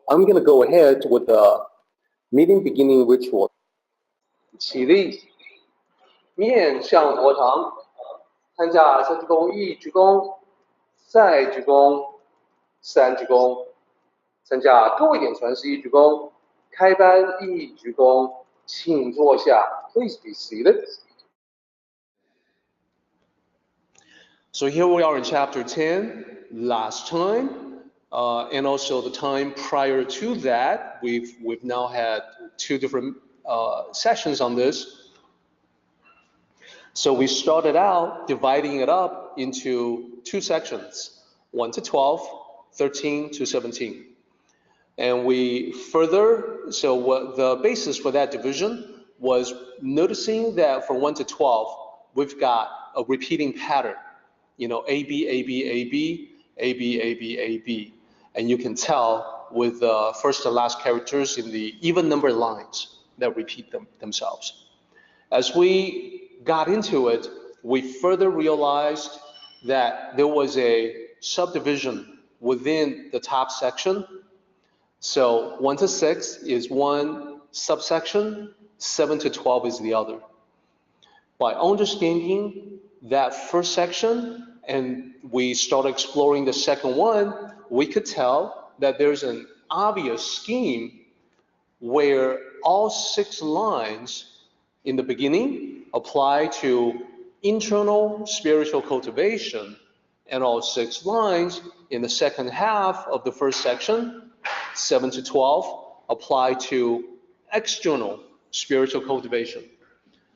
I'm going to go ahead with the meeting beginning ritual. 起立，面向佛堂，参加三鞠躬、一鞠躬、再鞠躬、三鞠躬，参加各位点传世一鞠躬，开班一鞠躬，请坐下。Please be seated. So here we are in chapter 10. Last time, and also the time prior to that, we've now had two different sessions on this. So we started out dividing it up into two sections, 1 to 12, 13 to 17. And we further, so what the basis for that division was noticing that from 1 to 12, we've got a repeating pattern. You know, A, B, A, B, A, B, A, B, A, B, A, B. And you can tell with the first and last characters in the even number lines that repeat themselves. As we got into it, we further realized that there was a subdivision within the top section. So 1 to 6 is one subsection, 7 to 12 is the other. By understanding that first section, and we started exploring the second one, we could tell that there's an obvious scheme where all 6 lines in the beginning apply to internal spiritual cultivation, and all 6 lines in the second half of the first section, 7 to 12, apply to external spiritual cultivation.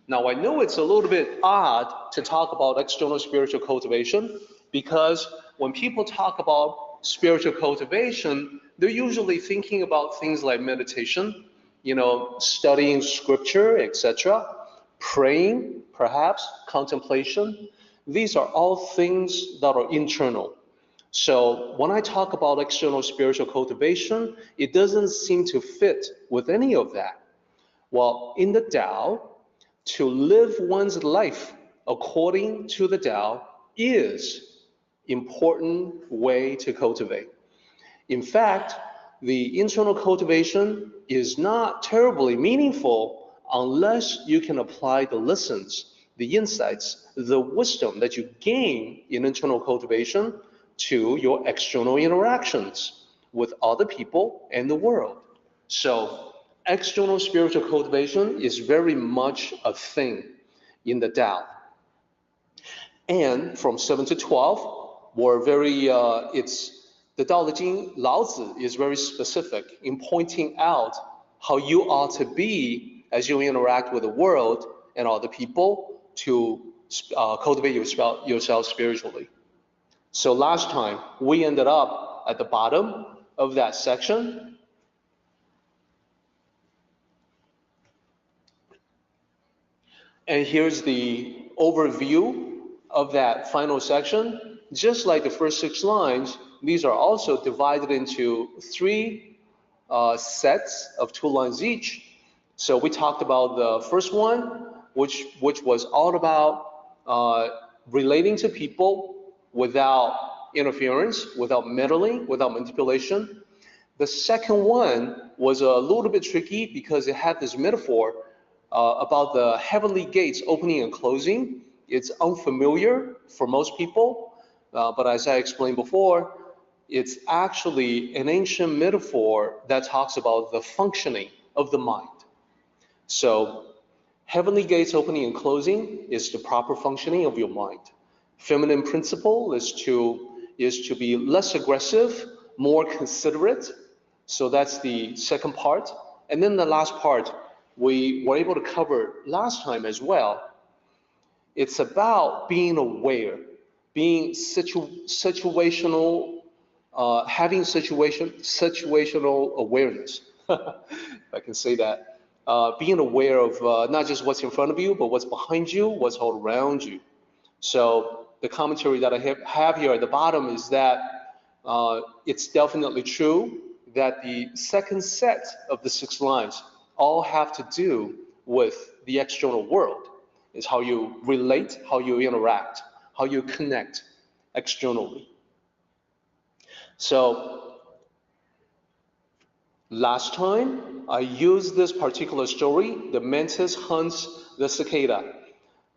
Now, I know it's a little bit odd to talk about external spiritual cultivation because when people talk about spiritual cultivation, they're usually thinking about things like meditation, you know, studying scripture, etc., praying, perhaps, contemplation. These are all things that are internal. So when I talk about external spiritual cultivation, it doesn't seem to fit with any of that. Well, in the Tao, to live one's life according to the Tao is important way to cultivate. In fact, the internal cultivation is not terribly meaningful unless you can apply the lessons, the insights, the wisdom that you gain in internal cultivation to your external interactions with other people and the world. So external spiritual cultivation is very much a thing in the Tao. And from 7 to 12, we're very, the Tao Te Ching, Lao Tzu is very specific in pointing out how you ought to be as you interact with the world and other people to cultivate yourself spiritually. So last time, we ended up at the bottom of that section. And here's the overview of that final section. Just like the first 6 lines, these are also divided into 3 sets of 2 lines each. So we talked about the first one, which was all about relating to people without interference, without meddling, without manipulation. The second one was a little bit tricky because it had this metaphor about the heavenly gates opening and closing. It's unfamiliar for most people, but as I explained before, it's actually an ancient metaphor that talks about the functioning of the mind. So heavenly gates opening and closing is the proper functioning of your mind. Feminine principle is to be less aggressive, more considerate. So that's the second part. And then the last part, we were able to cover last time as well. It's about being aware, being situational, having situational awareness, if I can say that. Being aware of not just what's in front of you, but what's behind you, what's all around you. So the commentary that I have here at the bottom is that it's definitely true that the second set of the 6 lines all have to do with the external world. It's how you relate, how you interact, how you connect externally. So Last time, I used this particular story, the mantis hunts the cicada,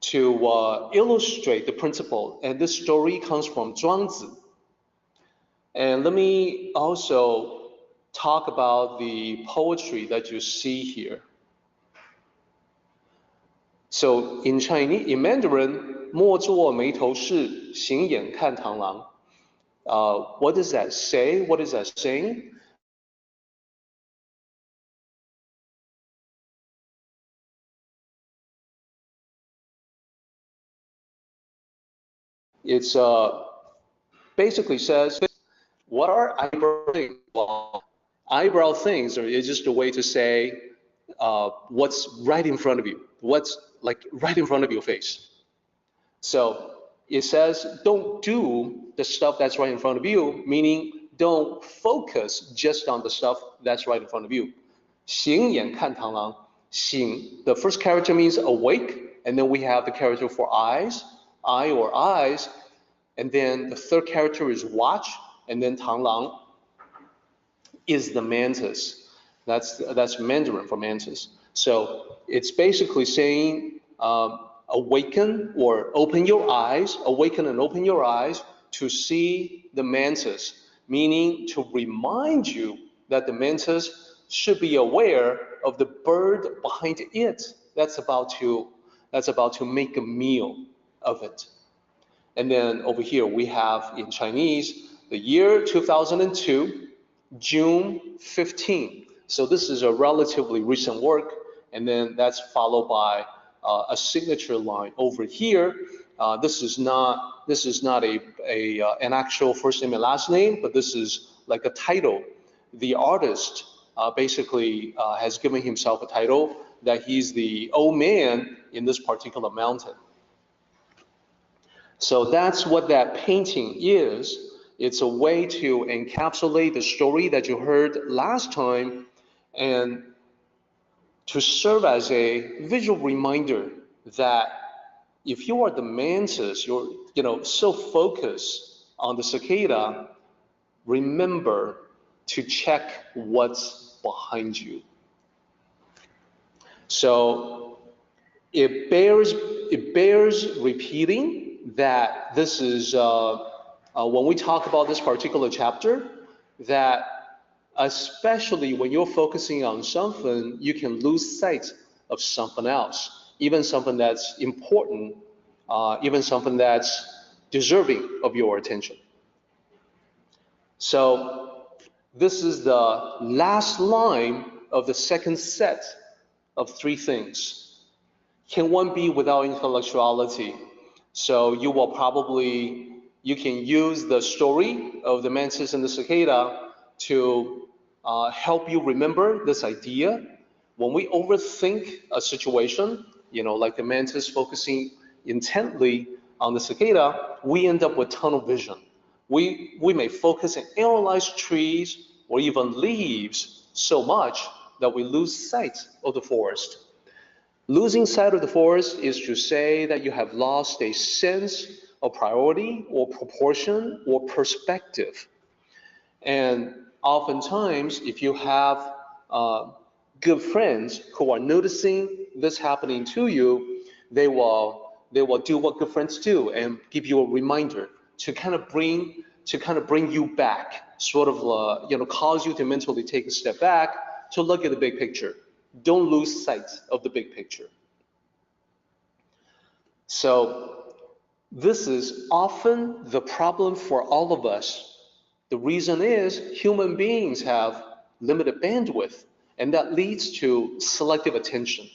to illustrate the principle. And this story comes from 庄子. And let me also talk about the poetry that you see here. So in Chinese, in Mandarin, 莫作眉头事，行眼看螳螂. What does that say? What is that saying? It's basically says, what are eyebrow things? Well, eyebrow things is just a way to say what's right in front of you, what's like right in front of your face. So it says, don't do the stuff that's right in front of you, meaning don't focus just on the stuff that's right in front of you. 行眼看螳螂. 行, the first character means awake, and then we have the character for eyes, eye or eyes, and then the third character is watch, and then 螳螂is the mantis. That's Mandarin for mantis. So it's basically saying awaken or open your eyes, awaken and open your eyes to see the mantis, meaning to remind you that the mantis should be aware of the bird behind it that's about to make a meal of it. And then over here we have in Chinese the year 2002, June 15. So this is a relatively recent work, and then that's followed by a signature line over here. This is not an actual first name and last name, but this is like a title. The artist basically has given himself a title that he's the old man in this particular mountain. So that's what that painting is. It's a way to encapsulate the story that you heard last time and to serve as a visual reminder that if you are the mantis, you're so focused on the cicada, remember to check what's behind you. So it bears repeating that this is when we talk about this particular chapter, that especially when you're focusing on something, you can lose sight of something else, even something that's important, even something that's deserving of your attention. So this is the last line of the second set of three things. Can one be without intellectuality? So you can use the story of the mantis and the cicada to help you remember this idea. When we overthink a situation, like the mantis focusing intently on the cicada, we end up with tunnel vision. We may focus and analyze trees or even leaves so much that we lose sight of the forest. Losing sight of the forest is to say that you have lost a sense of priority or proportion or perspective. And oftentimes, if you have good friends who are noticing this happening to you, they will do what good friends do and give you a reminder to kind of bring you back, sort of cause you to mentally take a step back to look at the big picture. Don't lose sight of the big picture. So this is often the problem for all of us. The reason is human beings have limited bandwidth, and that leads to selective attention.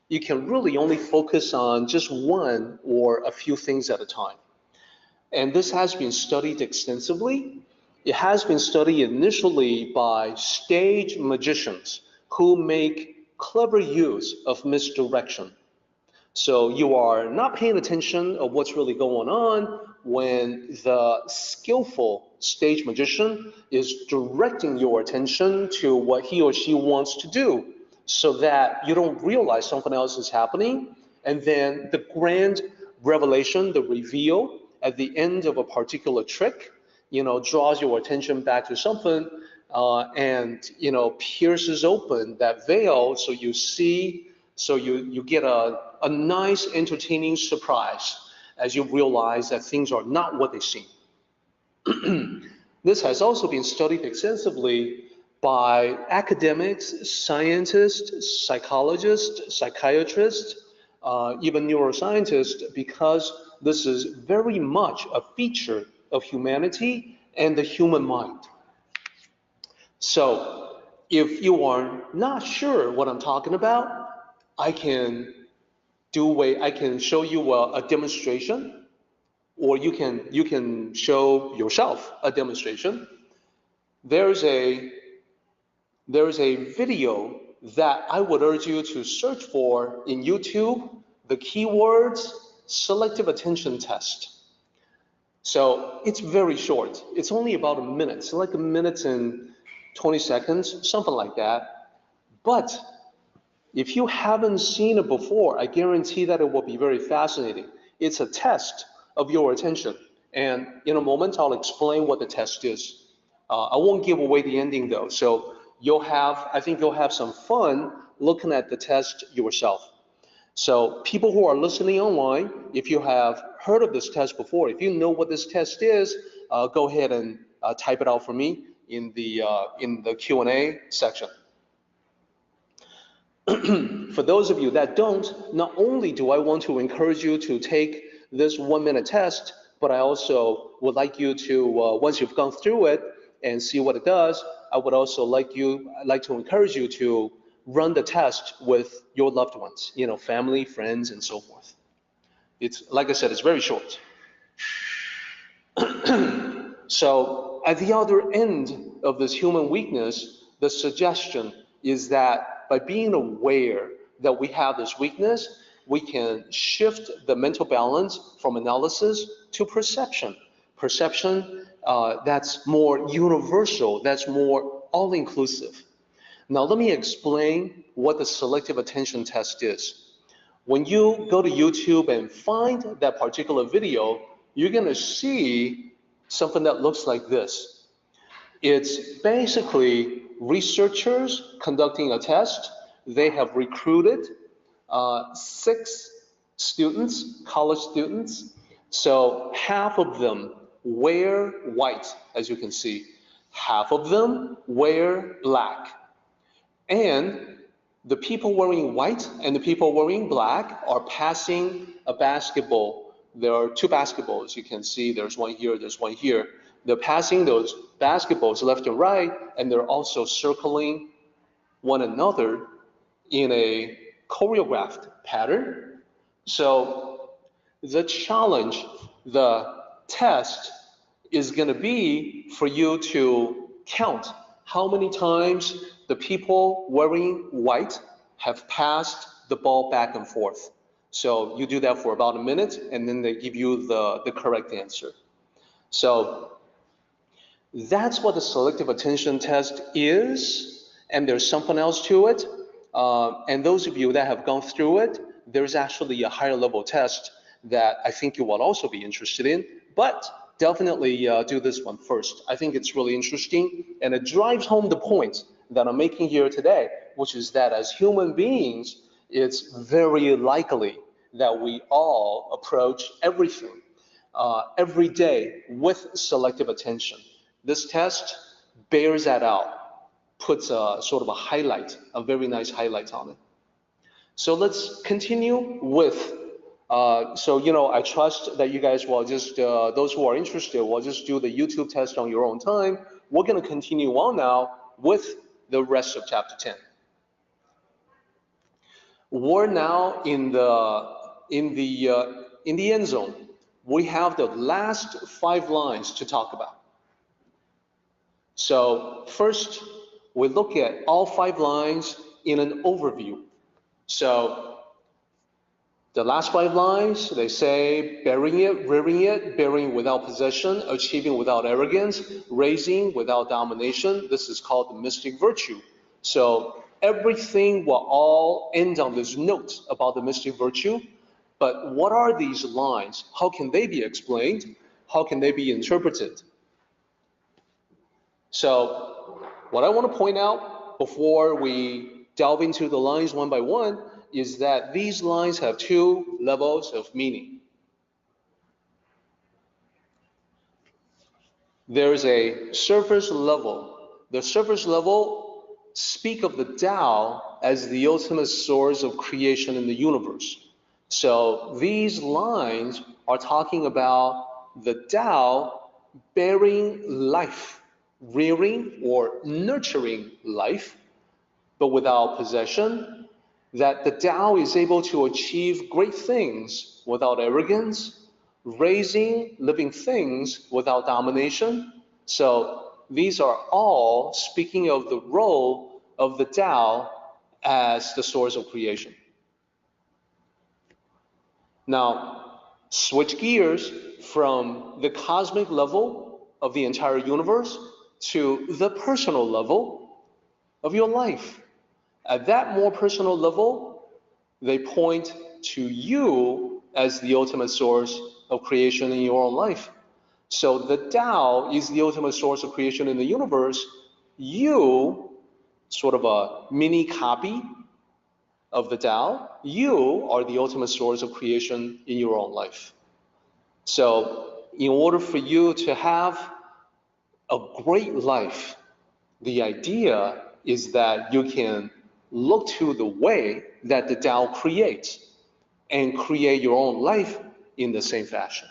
You can really only focus on just one or a few things at a time. And this has been studied extensively. It has been studied initially by stage magicians who make clever use of misdirection. So you are not paying attention of what's really going on when the skillful stage magician is directing your attention to what he or she wants to do, so that you don't realize something else is happening. And then the grand revelation, the reveal at the end of a particular trick, draws your attention back to something and pierces open that veil, so you see, so you get a nice entertaining surprise as you realize that things are not what they seem. This has also been studied extensively by academics, scientists, psychologists, psychiatrists, even neuroscientists, because this is very much a feature of humanity and the human mind. So if you are not sure what I'm talking about, I can show you a demonstration, or you can show yourself a demonstration. There's a video that I would urge you to search for in YouTube, the keywords selective attention test. So it's very short. It's only about a minute. It's like a minute and 20 seconds, something like that. But if you haven't seen it before, I guarantee that it will be very fascinating. It's a test of your attention. And in a moment, I'll explain what the test is. I won't give away the ending though. So I think you'll have some fun looking at the test yourself. So people who are listening online, if you have heard of this test before, if you know what this test is, go ahead and type it out for me in the Q&A section. For those of you that don't, not only do I want to encourage you to take this 1-minute test, but I also would like you to, once you've gone through it and see what it does, I would also like to encourage you to run the test with your loved ones, family, friends, and so forth. It's, like I said, it's very short. So at the other end of this human weakness, the suggestion is that by being aware that we have this weakness, we can shift the mental balance from analysis to perception. Perception that's more universal, that's more all-inclusive. Now let me explain what the selective attention test is. When you go to YouTube and find that particular video, you're going to see something that looks like this. It's basically researchers conducting a test. They have recruited 6 students, college students. So half of them wear white, as you can see. Half of them wear black. And the people wearing white and the people wearing black are passing a basketball. There are 2 basketballs. You can see there's one here, there's one here. They're passing those basketballs left and right, and they're also circling one another in a choreographed pattern. So the challenge, the test is going to be for you to count how many times the people wearing white have passed the ball back and forth. So you do that for about a minute, and then they give you the correct answer. So that's what the selective attention test is, and there's something else to it. And those of you that have gone through it, there's actually a higher level test that I think you will also be interested in, but definitely do this one first. I think it's really interesting, and it drives home the point that I'm making here today, which is that as human beings, it's very likely that we all approach everything every day with selective attention. This test bears that out, puts a sort of a highlight, a very nice highlight on it. So let's continue with, I trust that you guys will just, those who are interested will just do the YouTube test on your own time. We're gonna continue on now with the rest of chapter 10. We're now in the end zone. We have the last 5 lines to talk about. So first, we look at all 5 lines in an overview. So the last 5 lines, they say, bearing it, rearing it, bearing without possession, achieving without arrogance, raising without domination. This is called the mystic virtue. So everything will all end on this note about the mystic virtue. But what are these lines? How can they be explained? How can they be interpreted? So what I want to point out before we delve into the lines one by one is that these lines have two levels of meaning. There's a surface level. The surface level speak of the Tao as the ultimate source of creation in the universe. So these lines are talking about the Tao bearing life, rearing or nurturing life, but without possession, that the Tao is able to achieve great things without arrogance, raising living things without domination. So these are all speaking of the role of the Tao as the source of creation. Now, switch gears from the cosmic level of the entire universe to the personal level of your life. At that more personal level, they point to you as the ultimate source of creation in your own life. So the Tao is the ultimate source of creation in the universe. You, sort of a mini copy of the Tao, you are the ultimate source of creation in your own life. So in order for you to have a great life, the idea is that you can look to the way that the Tao creates and create your own life in the same fashion.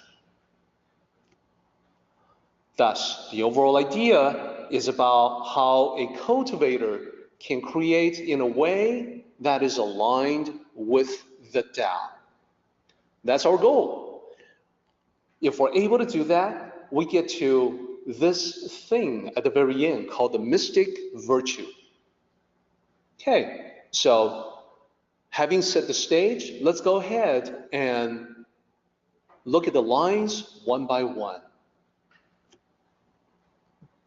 Thus, the overall idea is about how a cultivator can create in a way that is aligned with the Tao. That's our goal. If we're able to do that, we get to this thing at the very end called the mystic virtue. Okay, so having set the stage, let's go ahead and look at the lines one by one.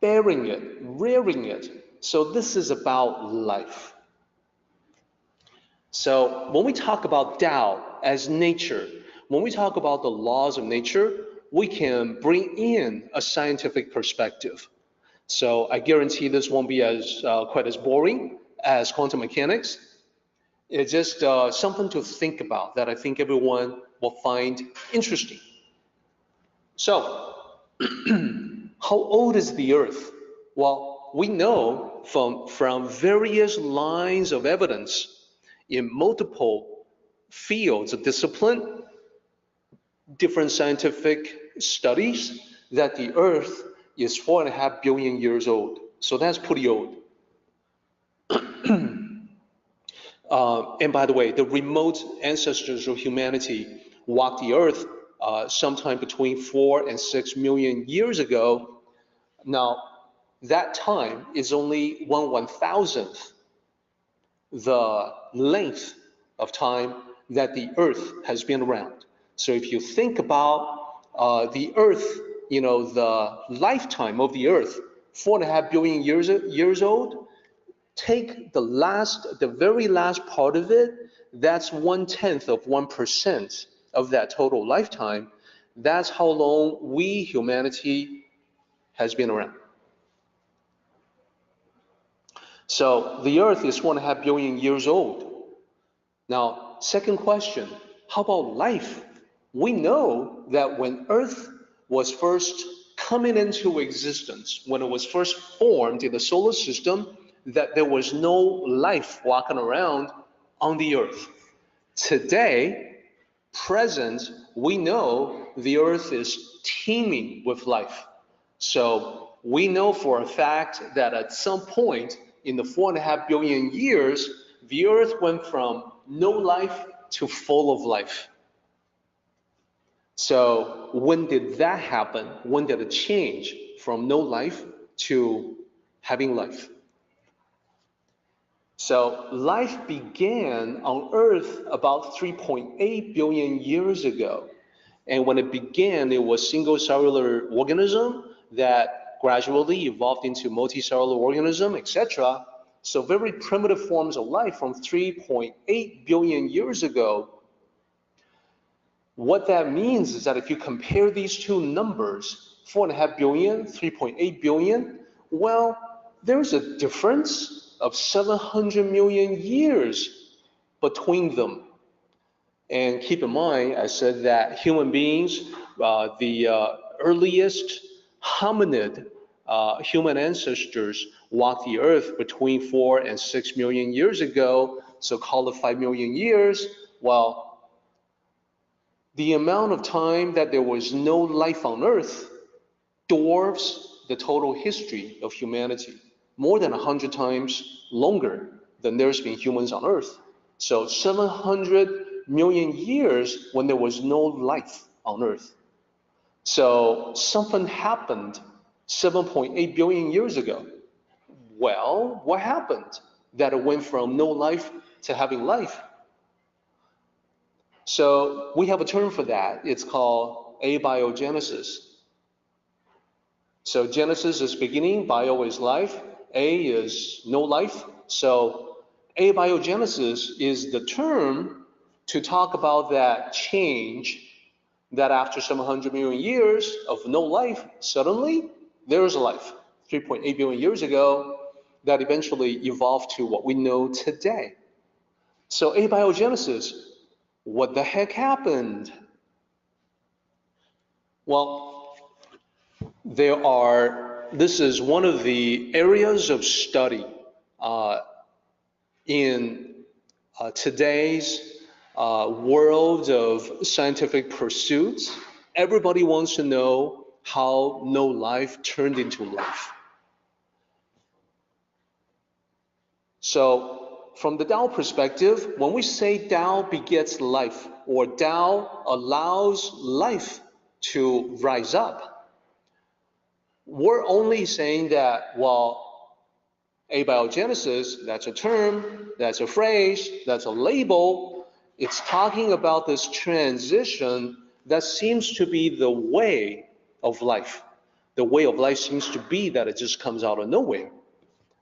Bearing it, rearing it. So this is about life. So when we talk about Tao as nature, when we talk about the laws of nature, we can bring in a scientific perspective. So I guarantee this won't be as quite as boring as quantum mechanics. It's just something to think about that I think everyone will find interesting. So, how old is the Earth? Well, we know from various lines of evidence in multiple fields of discipline, different scientific studies, that the Earth is 4.5 billion years old. So that's pretty old. And by the way, the remote ancestors of humanity walked the Earth sometime between 4 and 6 million years ago. Now, that time is only 1/1000th the length of time that the Earth has been around. So if you think about the Earth, you know, the lifetime of the Earth, 4.5 billion years old, take the very last part of it, that's 1/10 of 1% of that total lifetime. That's how long we, humanity, has been around. So the Earth is 1.5 billion years old. Now, second question, how about life? We know that when Earth was first coming into existence, when it was first formed in the solar system, that there was no life walking around on the Earth. Today, present, we know the Earth is teeming with life. So we know for a fact that at some point in the 4.5 billion years, the Earth went from no life to full of life. So when did that happen? When did it change from no life to having life? So life began on Earth about 3.8 billion years ago. And when it began, it was single cellular organism that gradually evolved into multicellular organism, etc. So very primitive forms of life from 3.8 billion years ago. What that means is that if you compare these two numbers, 4.5 billion, 3.8 billion, well, there's a difference of 700 million years between them. And keep in mind, I said that human beings, the earliest hominid human ancestors walked the earth between 4 and 6 million years ago, so call it 5 million years. Well, the amount of time that there was no life on earth dwarfs the total history of humanity, more than 100 times longer than there's been humans on earth. So 700 million years when there was no life on earth. So something happened 7.8 billion years ago. Well, what happened that it went from no life to having life? So we have a term for that. It's called abiogenesis. So Genesis is beginning, bio is life, A is no life. So abiogenesis is the term to talk about that change that after 700 million years of no life, suddenly there's life. 3.8 billion years ago, that eventually evolved to what we know today. So abiogenesis, what the heck happened? Well, this is one of the areas of study in today's world of scientific pursuits. Everybody wants to know how no life turned into life. So from the Tao perspective, when we say Tao begets life, or Tao allows life to rise up, we're only saying that, well, abiogenesis, that's a term, that's a phrase, that's a label. It's talking about this transition that seems to be the way of life. The way of life seems to be that it just comes out of nowhere.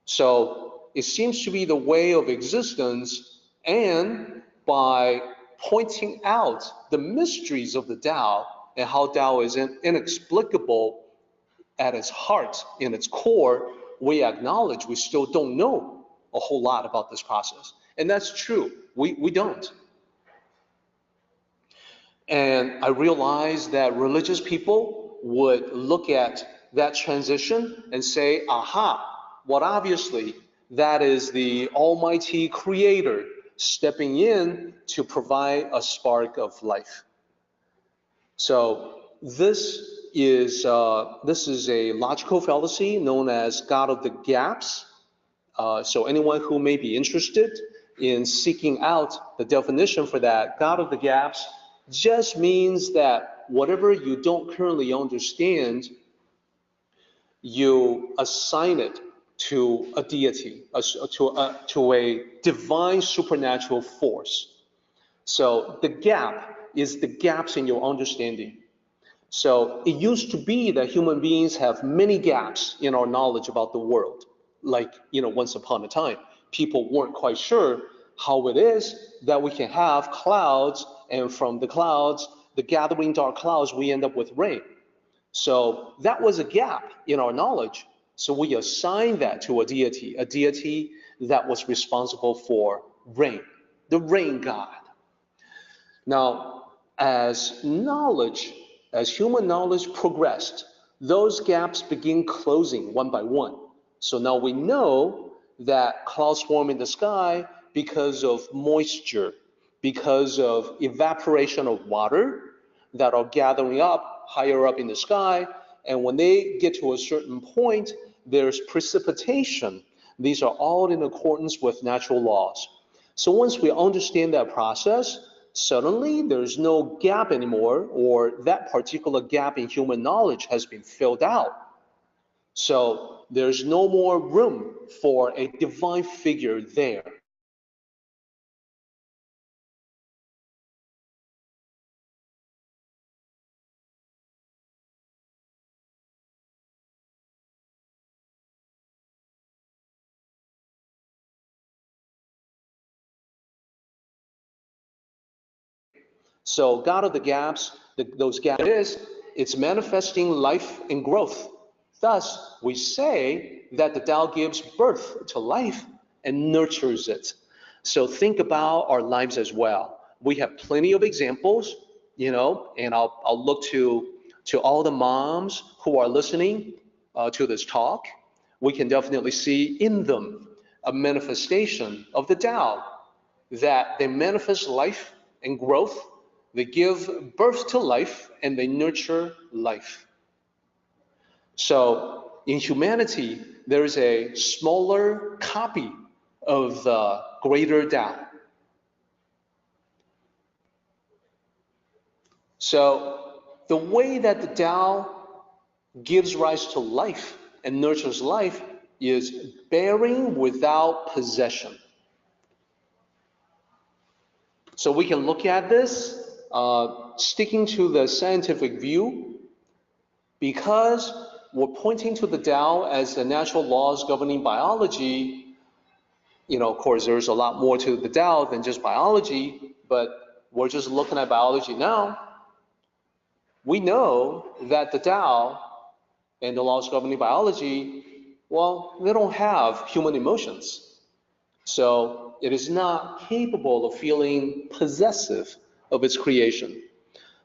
So it seems to be the way of existence, and by pointing out the mysteries of the Tao and how Tao is inexplicable at its heart, in its core, we acknowledge we still don't know a whole lot about this process. And that's true, we don't. And I realize that religious people would look at that transition and say, aha, well, obviously, that is the Almighty Creator stepping in to provide a spark of life. So this is a logical fallacy known as God of the gaps. So anyone who may be interested in seeking out the definition for that, God of the gaps just means that whatever you don't currently understand, you assign it to a deity, to a divine supernatural force. So the gap is the gaps in your understanding. So it used to be that human beings have many gaps in our knowledge about the world. Like, once upon a time, people weren't quite sure how it is that we can have clouds, and from the clouds, the gathering dark clouds, we end up with rain. So that was a gap in our knowledge. So we assigned that to a deity that was responsible for rain, the rain god. Now, as human knowledge progressed, those gaps begin closing one by one. So now we know that clouds form in the sky because of moisture, because of evaporation of water that are gathering up higher up in the sky. And when they get to a certain point, there's precipitation. These are all in accordance with natural laws. So once we understand that process, suddenly there's no gap anymore, or that particular gap in human knowledge has been filled out. So there's no more room for a divine figure there. So God of the gaps, those gaps it's manifesting life and growth Thus, we say that the Tao gives birth to life and nurtures it. So think about our lives as well. We have plenty of examples, and I'll look to all the moms who are listening to this talk. We can definitely see in them a manifestation of the Tao, that they manifest life and growth, they give birth to life, and they nurture life. So in humanity, there is a smaller copy of the greater Tao. So the way that the Tao gives rise to life and nurtures life is bearing without possession. So we can look at this, sticking to the scientific view, because we're pointing to the Tao as the natural laws governing biology. Of course, there's a lot more to the Tao than just biology, but we're just looking at biology now. We know that the Tao and the laws governing biology, well, they don't have human emotions. So it is not capable of feeling possessive of its creation.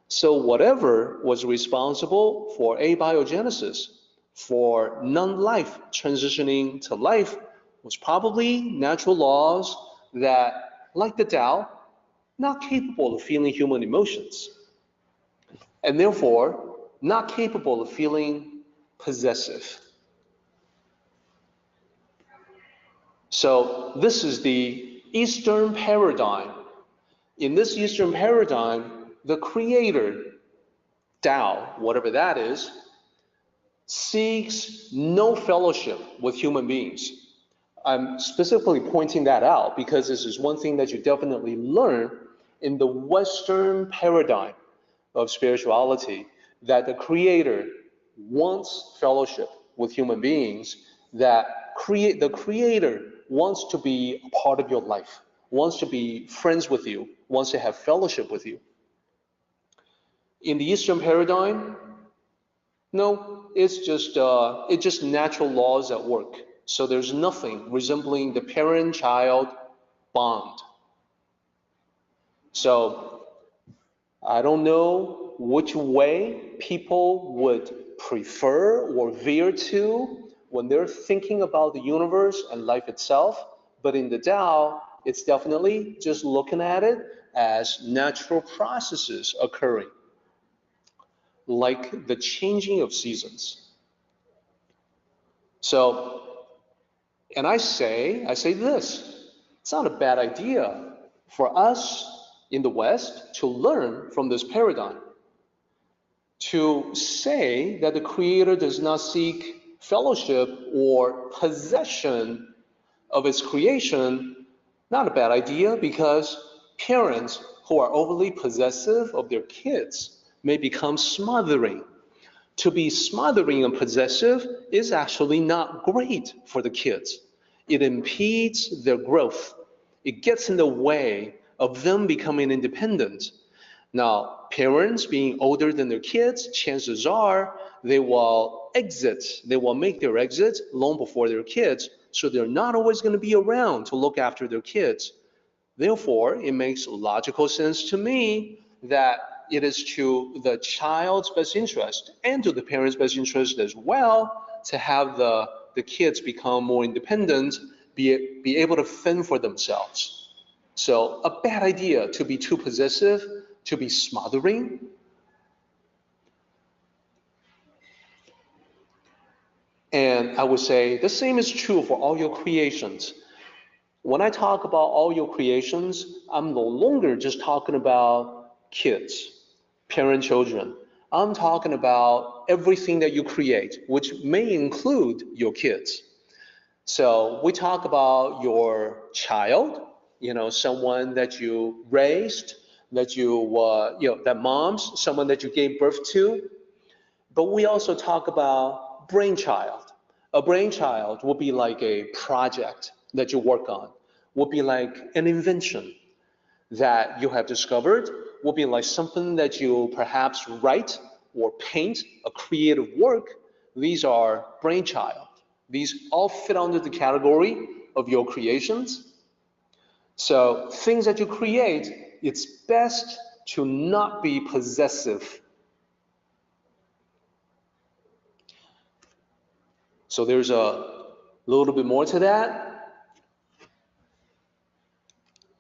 So whatever was responsible for abiogenesis, for non-life transitioning to life, was probably natural laws that, like the Tao, not capable of feeling human emotions, and therefore not capable of feeling possessive. So this is the Eastern paradigm. In this Eastern paradigm, the creator, Tao, whatever that is, seeks no fellowship with human beings. I'm specifically pointing that out because this is one thing that you definitely learn in the Western paradigm of spirituality, that the creator wants fellowship with human beings, that the creator wants to be a part of your life, wants to be friends with you, wants to have fellowship with you. In the Eastern paradigm, no, it's just natural laws at work. So there's nothing resembling the parent-child bond. So I don't know which way people would prefer or veer to when they're thinking about the universe and life itself, but in the Tao, it's definitely just looking at it as natural processes occurring, like the changing of seasons. So, and I say this, it's not a bad idea for us in the West to learn from this paradigm, to say that the creator does not seek fellowship or possession of its creation. Not a bad idea, because parents who are overly possessive of their kids may become smothering. To be smothering and possessive is actually not great for the kids. It impedes their growth. It gets in the way of them becoming independent. Now, parents being older than their kids, chances are they will make their exit long before their kids, so they're not always going to be around to look after their kids. Therefore, it makes logical sense to me that it is to the child's best interest and to the parent's best interest as well to have the kids become more independent, be able to fend for themselves. So a bad idea to be too possessive, to be smothering. And I would say the same is true for all your creations. When I talk about all your creations, I'm no longer just talking about kids, parent, children. I'm talking about everything that you create, which may include your kids. So we talk about your child, someone that you raised, that that mom's, someone that you gave birth to. But we also talk about brainchild. A brainchild will be like a project that you work on, will be like an invention that you have discovered, will be like something that you perhaps write or paint, a creative work these are brainchild. These all fit under the category of your creations. So things that you create, it's best to not be possessive. So there's a little bit more to that.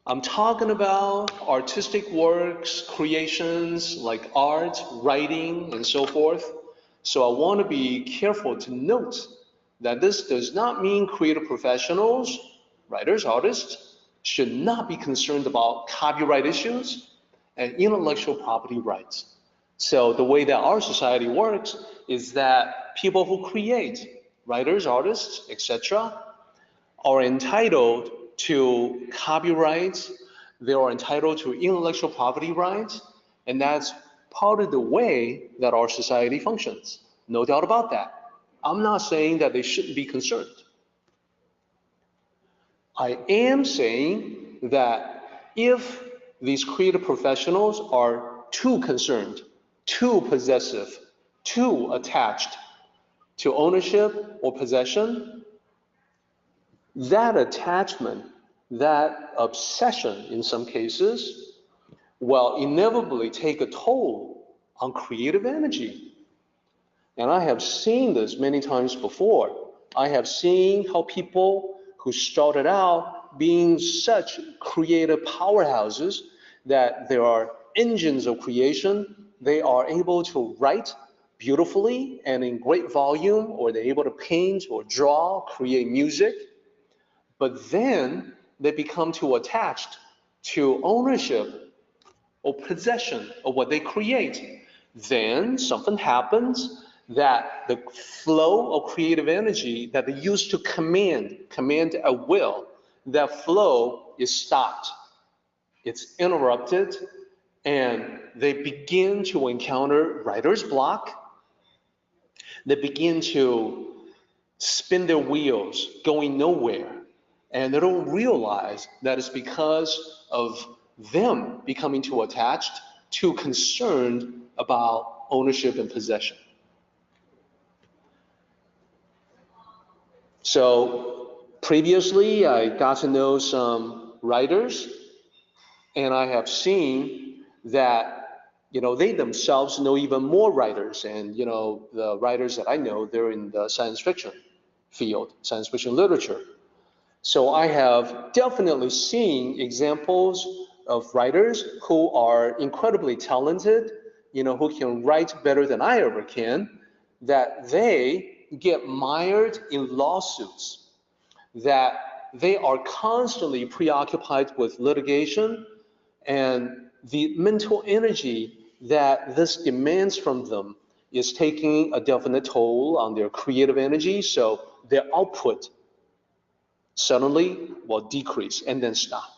I'm talking about artistic works, creations like art, writing, and so forth. So I want to be careful to note that this does not mean creative professionals, writers, artists, should not be concerned about copyright issues and intellectual property rights. So the way that our society works is that people who create, writers, artists, etc., are entitled to copyrights, they are entitled to intellectual property rights, and that's part of the way that our society functions. No doubt about that. I'm not saying that they shouldn't be concerned. I am saying that if these creative professionals are too concerned, too possessive, too attached to ownership or possession, that attachment, that obsession in some cases, will inevitably take a toll on creative energy. And I have seen this many times before. I have seen how people who started out being such creative powerhouses that there are engines of creation, they are able to write beautifully and in great volume, or they're able to paint or draw, create music. But then they become too attached to ownership or possession of what they create. Then something happens that the flow of creative energy that they used to command at will, that flow is stopped. It's interrupted, and they begin to encounter writer's block. They begin to spin their wheels, going nowhere. And they don't realize that it's because of them becoming too attached, too concerned about ownership and possession. So previously, I got to know some writers, and I have seen that, they themselves know even more writers. And, the writers that I know, they're in the science fiction field, science fiction literature. So I have definitely seen examples of writers who are incredibly talented, who can write better than I ever can, that they get mired in lawsuits, that they are constantly preoccupied with litigation, and the mental energy that this demands from them is taking a definite toll on their creative energy, so their output suddenly will decrease and then stop.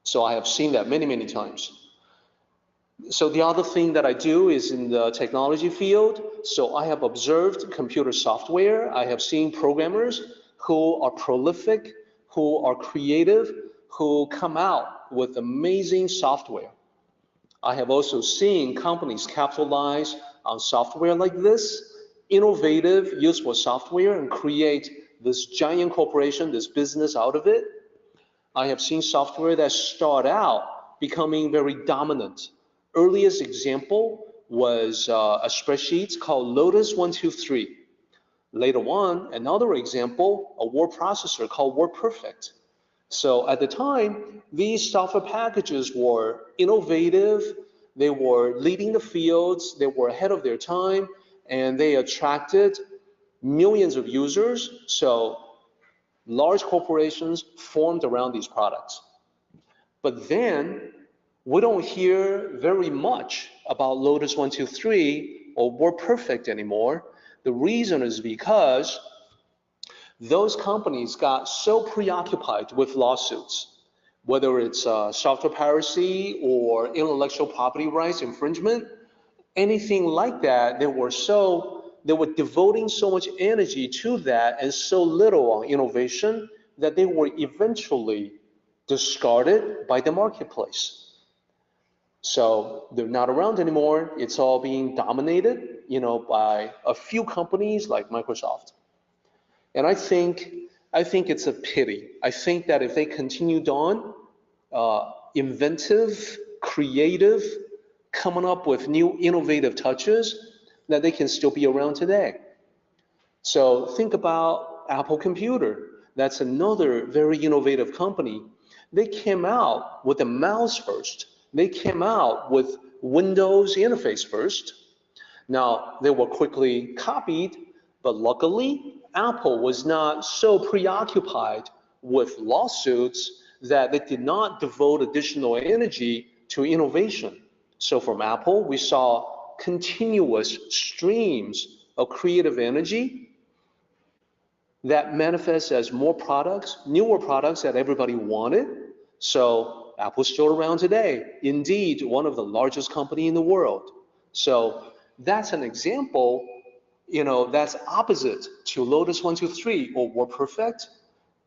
So I have seen that many, many times. So the other thing that I do is in the technology field. So I have observed computer software. I have seen programmers who are prolific, who are creative, who come out with amazing software. I have also seen companies capitalize on software like this, innovative, useful software, and create this giant corporation, this business out of it. I have seen software that start out becoming very dominant. Earliest example was a spreadsheet called Lotus 123. Later on, another example, a word processor called WordPerfect. So at the time, these software packages were innovative, they were leading the fields, they were ahead of their time, and they attracted millions of users. So large corporations formed around these products. But then we don't hear very much about Lotus 123 or WordPerfect anymore. The reason is because those companies got so preoccupied with lawsuits, whether it's software piracy or intellectual property rights infringement, anything like that, they were devoting so much energy to that and so little on innovation that they were eventually discarded by the marketplace. So they're not around anymore. It's all being dominated by a few companies like Microsoft. And I think it's a pity. I think that if they continued on, inventive, creative, coming up with new innovative touches, that they can still be around today. So think about Apple Computer. That's another very innovative company. They came out with a mouse first. They came out with Windows interface first. Now, they were quickly copied, but luckily, Apple was not so preoccupied with lawsuits that they did not devote additional energy to innovation. So from Apple, we saw continuous streams of creative energy that manifests as more products, newer products that everybody wanted. So Apple's still around today. Indeed, one of the largest companies in the world. So that's an example, that's opposite to Lotus 1-2-3 or WordPerfect,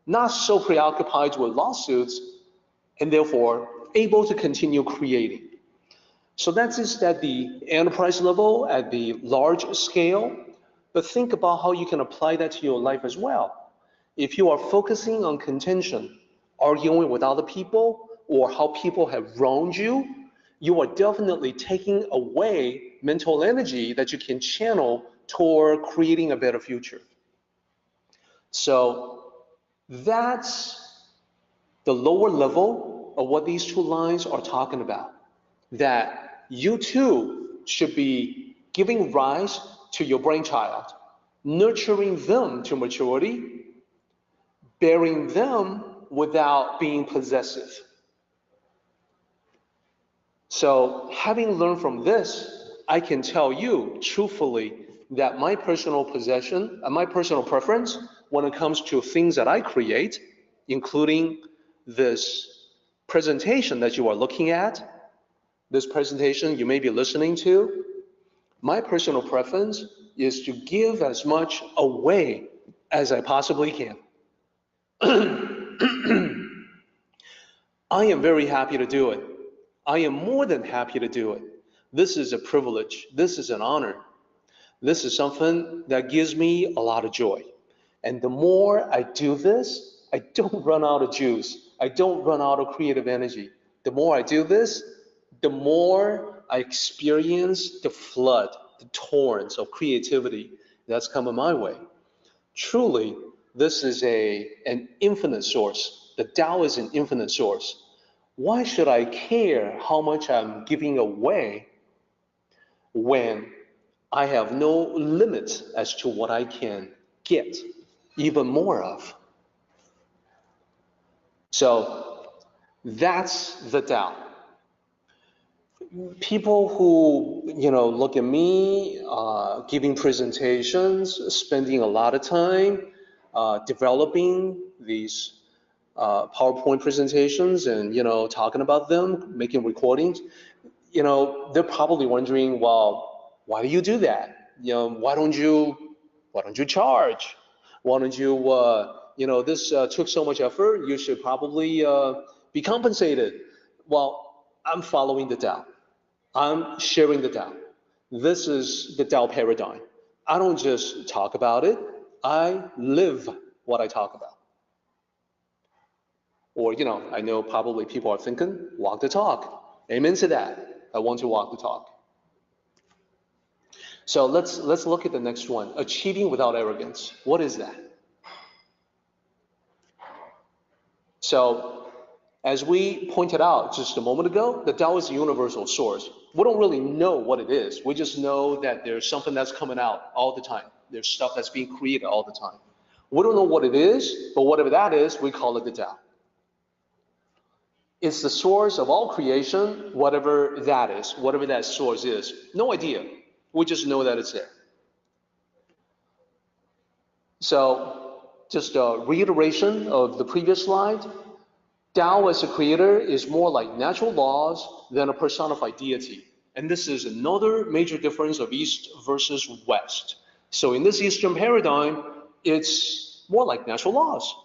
not so preoccupied with lawsuits and therefore able to continue creating. So that's just at the enterprise level, at the large scale, but think about how you can apply that to your life as well. If you are focusing on contention, arguing with other people, or how people have wronged you, you are definitely taking away mental energy that you can channel toward creating a better future. So that's the lower level of what these two lines are talking about, that you too should be giving rise to your brainchild, nurturing them to maturity, bearing them without being possessive. So having learned from this, I can tell you truthfully that my personal preference when it comes to things that I create, including this presentation that you are looking at, this presentation you may be listening to, my personal preference is to give as much away as I possibly can. I am very happy to do it. I am more than happy to do it. This is a privilege. This is an honor. This is something that gives me a lot of joy. And the more I do this, I don't run out of juice. I don't run out of creative energy. The more I do this, the more I experience the flood, the torrents of creativity that's coming my way. Truly, this is an infinite source. The Tao is an infinite source. Why should I care how much I'm giving away when I have no limit as to what I can get even more of? So that's the Tao. People who, look at me giving presentations, spending a lot of time developing these PowerPoint presentations and, talking about them, making recordings, they're probably wondering, well, why do you do that? Why don't you charge? Why don't you, this took so much effort, you should probably be compensated. Well, I'm following the Tao. I'm sharing the Tao. This is the Tao paradigm. I don't just talk about it, I live what I talk about. Or, I know probably people are thinking, walk the talk. Amen to that. I want to walk the talk. So let's look at the next one. Achieving without arrogance. What is that? So, as we pointed out just a moment ago, the Tao is a universal source. We don't really know what it is. We just know that there's something that's coming out all the time. There's stuff that's being created all the time. We don't know what it is, but whatever that is, we call it the Tao. It's the source of all creation, whatever that is, whatever that source is. No idea. We just know that it's there. So, just a reiteration of the previous slide. Tao as a creator is more like natural laws than a personified deity. And this is another major difference of East versus West. So in this Eastern paradigm, it's more like natural laws.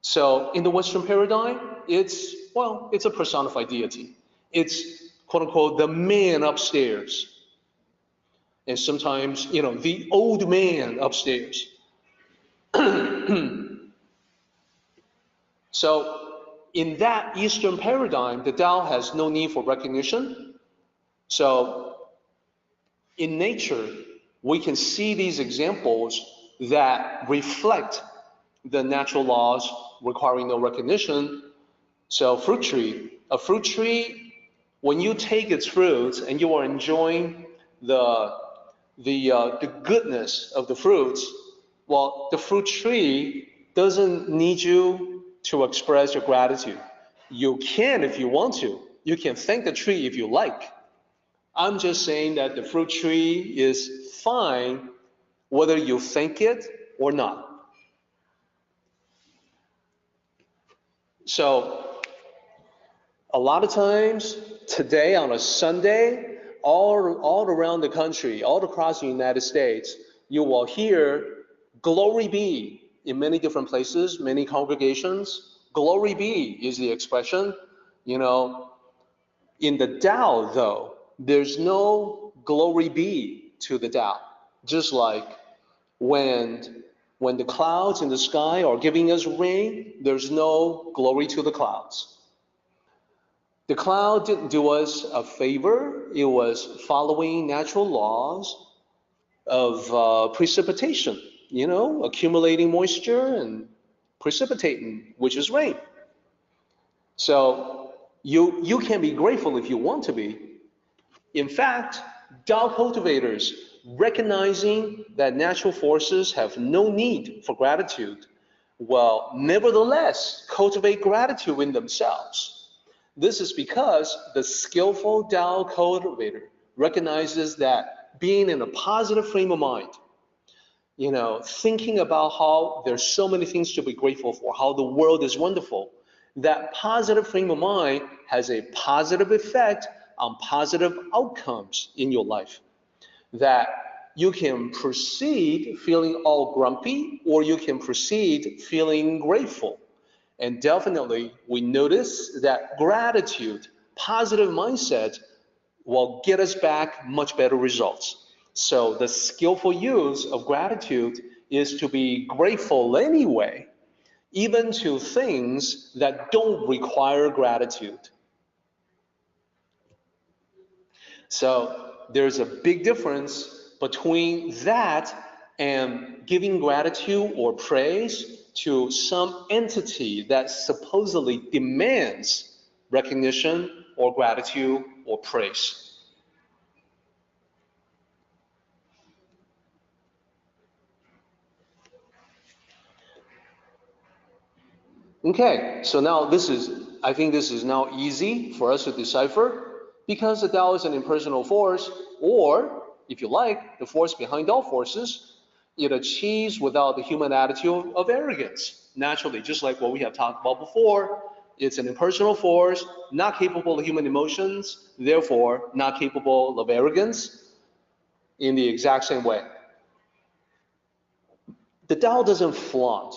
So in the Western paradigm, it's a personified deity. It's, quote unquote, the man upstairs. And sometimes, the old man upstairs. So in that Eastern paradigm, the Tao has no need for recognition. So in nature, we can see these examples that reflect the natural laws requiring no recognition. So a fruit tree, when you take its fruits and you are enjoying the goodness of the fruits, well, the fruit tree doesn't need you to express your gratitude. You can if you want to. You can thank the tree if you like. I'm just saying that the fruit tree is fine whether you thank it or not. So a lot of times today on a Sunday, all around the country, all across the United States, you will hear glory be in many different places, many congregations. Glory be is the expression. In the Tao, though, there's no glory be to the Tao. Just like when the clouds in the sky are giving us rain, there's no glory to the clouds. The cloud didn't do us a favor. It was following natural laws of precipitation, accumulating moisture and precipitating, which is rain. So you can be grateful if you want to be. In fact, Tao cultivators, recognizing that natural forces have no need for gratitude, will nevertheless cultivate gratitude in themselves. This is because the skillful Tao cultivator recognizes that being in a positive frame of mind, thinking about how there's so many things to be grateful for, how the world is wonderful, that positive frame of mind has a positive effect on positive outcomes in your life. That you can proceed feeling all grumpy, or you can proceed feeling grateful. And definitely, we notice that gratitude, positive mindset, will get us back much better results. So the skillful use of gratitude is to be grateful anyway, even to things that don't require gratitude. So there's a big difference between that and giving gratitude or praise to some entity that supposedly demands recognition or gratitude or praise. Okay, so now I think this is now easy for us to decipher, because the Tao is an impersonal force, or, if you like, the force behind all forces. It achieves without the human attitude of arrogance. Naturally, just like what we have talked about before, it's an impersonal force, not capable of human emotions, therefore not capable of arrogance in the exact same way. The Tao doesn't flaunt.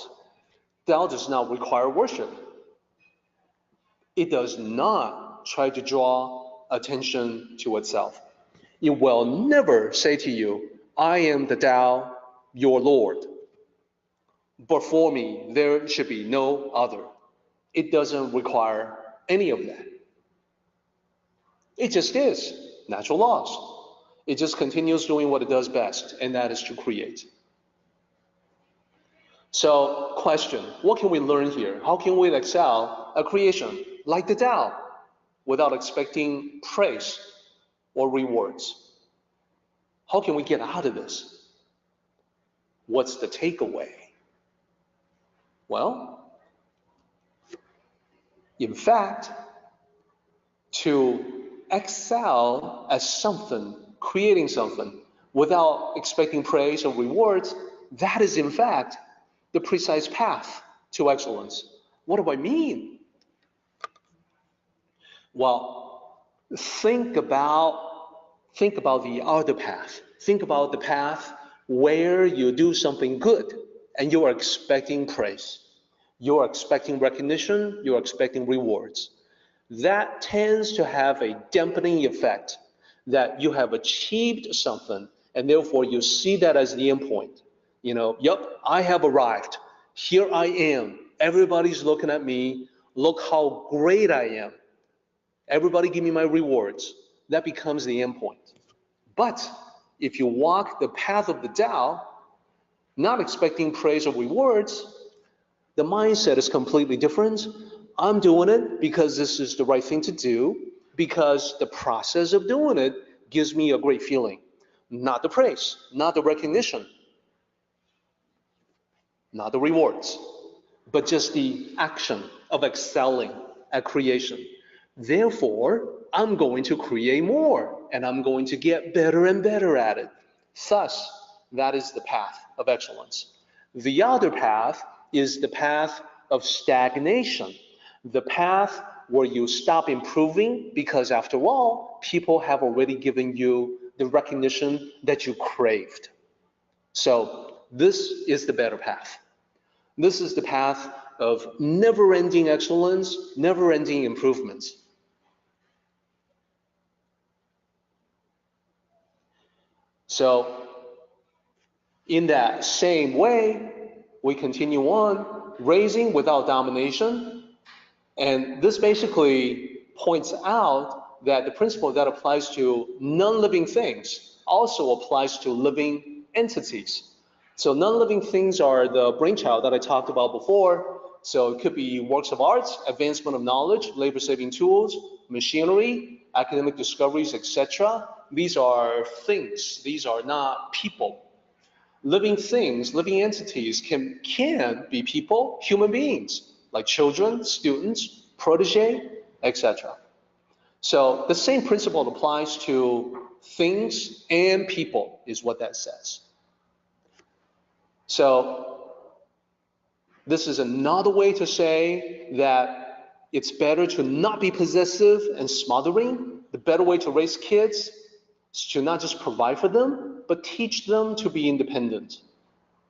Tao does not require worship. It does not try to draw attention to itself. It will never say to you, I am the Tao, your Lord. Before me, there should be no other. It doesn't require any of that. It just is natural laws. It just continues doing what it does best, and that is to create. So, question, what can we learn here? How can we excel at creation like the Tao without expecting praise or rewards? How can we get out of this? What's the takeaway? Well, in fact, to excel at something, creating something, without expecting praise or rewards, that is in fact the precise path to excellence. What do I mean? Well, think about the other path. Think about the path where you do something good and you are expecting praise. You are expecting recognition, you are expecting rewards. That tends to have a dampening effect, that you have achieved something And therefore, you see that as the end point. Yep, I have arrived. Here I am. Everybody's looking at me. Look how great I am. Everybody give me my rewards. That becomes the end point. But if you walk the path of the Tao, not expecting praise or rewards, the mindset is completely different. I'm doing it because this is the right thing to do, because the process of doing it gives me a great feeling. Not the praise, not the recognition, not the rewards, but just the action of excelling at creation. Therefore, I'm going to create more, and I'm going to get better and better at it. Thus, that is the path of excellence. The other path is the path of stagnation, the path where you stop improving because, after all, people have already given you the recognition that you craved. So this is the better path. This is the path of never-ending excellence, never-ending improvements. So in that same way, we continue on, raising without domination. And this basically points out that the principle that applies to non-living things also applies to living entities. So non-living things are the brainchild that I talked about before. So it could be works of art, advancement of knowledge, labor-saving tools, machinery, academic discoveries, etc. These are things. These are not people. Living things, living entities can be people, human beings, like children, students, protege, etc. So the same principle applies to things and people, is what that says. So this is another way to say that it's better to not be possessive and smothering. The better way to raise kids is to not just provide for them, but teach them to be independent.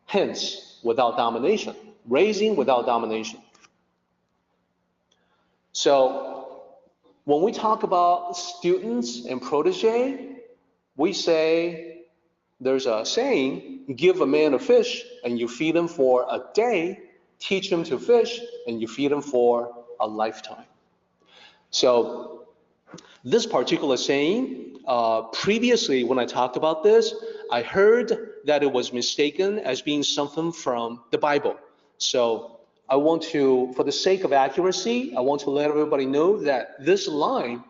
Hence, without domination, raising without domination. So when we talk about students and protege, we say, there's a saying, give a man a fish and you feed him for a day, teach him to fish and you feed him for a lifetime. So this particular saying, previously when I talked about this, I heard that it was mistaken as being something from the Bible. So I want to, for the sake of accuracy, I want to let everybody know that this line,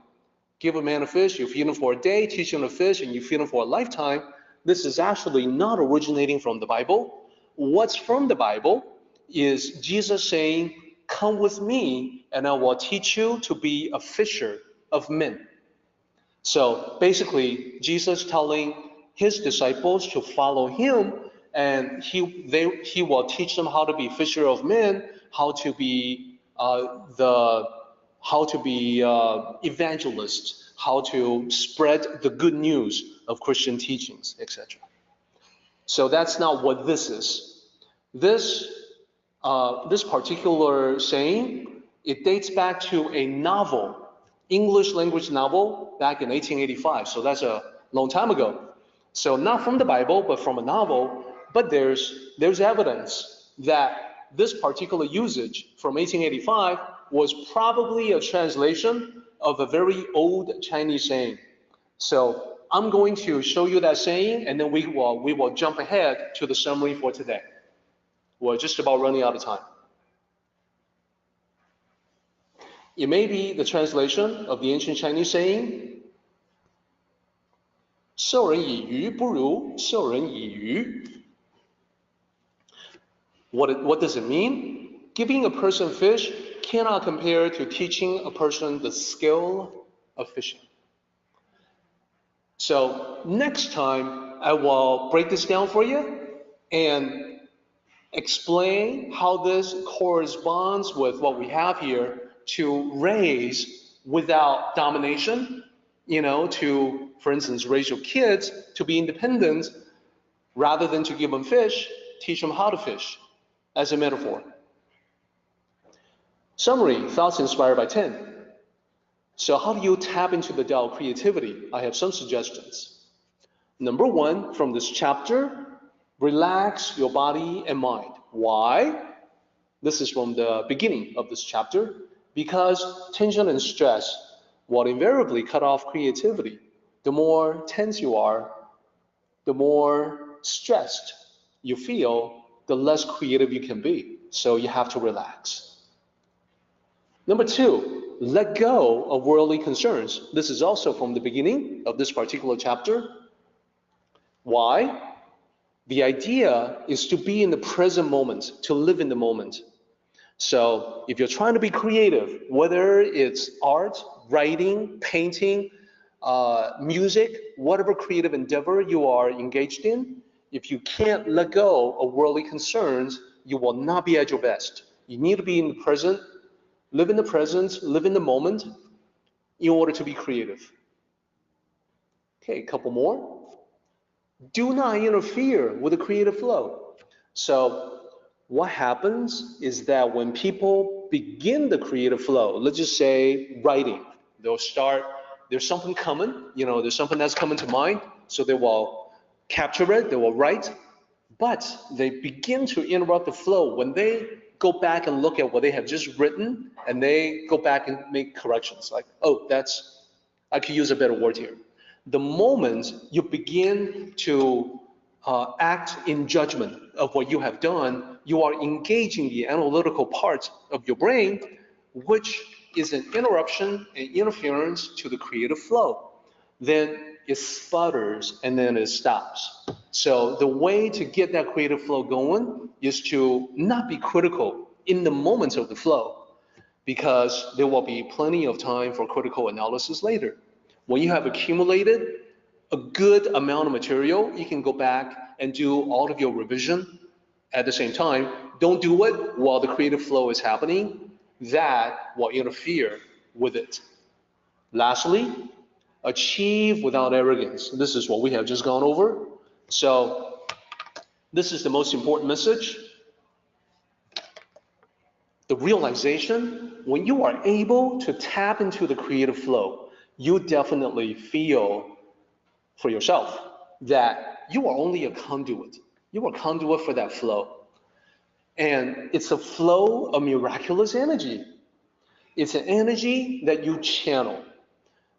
give a man a fish, you feed him for a day, teach him to fish, and you feed him for a lifetime, this is actually not originating from the Bible. What's from the Bible is Jesus saying, come with me and I will teach you to be a fisher of men. So basically, Jesus telling his disciples to follow him, and he will teach them how to be fisher of men, how to be evangelists, how to spread the good news of Christian teachings, etc. So that's not what this is. This particular saying, it dates back to a novel, English language novel back in 1885. So that's a long time ago. So not from the Bible, but from a novel. But there's evidence that this particular usage from 1885 was probably a translation of a very old Chinese saying. So I'm going to show you that saying, and then we will jump ahead to the summary for today. We're just about running out of time. It may be the translation of the ancient Chinese saying, 授人以鱼不如授人以渔. What does it mean? Giving a person fish cannot compare to teaching a person the skill of fishing. So next time, I will break this down for you and explain how this corresponds with what we have here to raise without domination, to, for instance, raise your kids to be independent rather than to give them fish, teach them how to fish as a metaphor. Summary, thoughts inspired by 10. So how do you tap into the Tao of creativity? I have some suggestions. Number one, from this chapter, relax your body and mind. Why? This is from the beginning of this chapter. Because tension and stress will invariably cut off creativity. The more tense you are, the more stressed you feel, the less creative you can be. So you have to relax. Number two, let go of worldly concerns. This is also from the beginning of this particular chapter. Why? The idea is to be in the present moment, to live in the moment. So if you're trying to be creative, whether it's art, writing, painting, music, whatever creative endeavor you are engaged in, if you can't let go of worldly concerns, you will not be at your best. You need to be in the present, live in the moment in order to be creative. Okay, a couple more. Do not interfere with the creative flow. So what happens is that when people begin the creative flow, let's just say writing, they'll start, there's something coming, there's something that's coming to mind, so they will capture it, they will write, but they begin to interrupt the flow when they go back and look at what they have just written, and they go back and make corrections, like, oh, I could use a better word here. The moment you begin to act in judgment of what you have done, you are engaging the analytical part of your brain, which is an interruption and interference to the creative flow. Then it sputters and then it stops. So the way to get that creative flow going is to not be critical in the moments of the flow, because there will be plenty of time for critical analysis later. When you have accumulated a good amount of material, you can go back and do all of your revision at the same time. Don't do it while the creative flow is happening. That will interfere with it. Lastly, achieve without arrogance. This is what we have just gone over. So this is the most important message. The realization, when you are able to tap into the creative flow, you definitely feel for yourself that you are only a conduit. You are a conduit for that flow. And it's a flow of miraculous energy. It's an energy that you channel.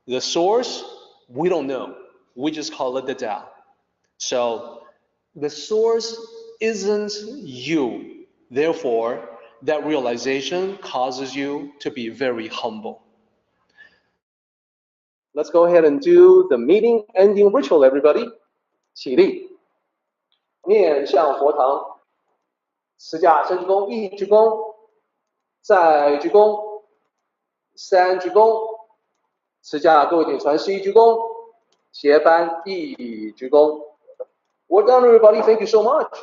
The source, we don't know. We just call it the Tao. So the source isn't you. Therefore, that realization causes you to be very humble. Let's go ahead and do the meeting ending ritual, everybody. 起立，面向佛堂，持架深鞠躬，一鞠躬，再鞠躬，三鞠躬，持架各位点传十一鞠躬，斜翻一鞠躬。Well done, everybody. Thank you so much.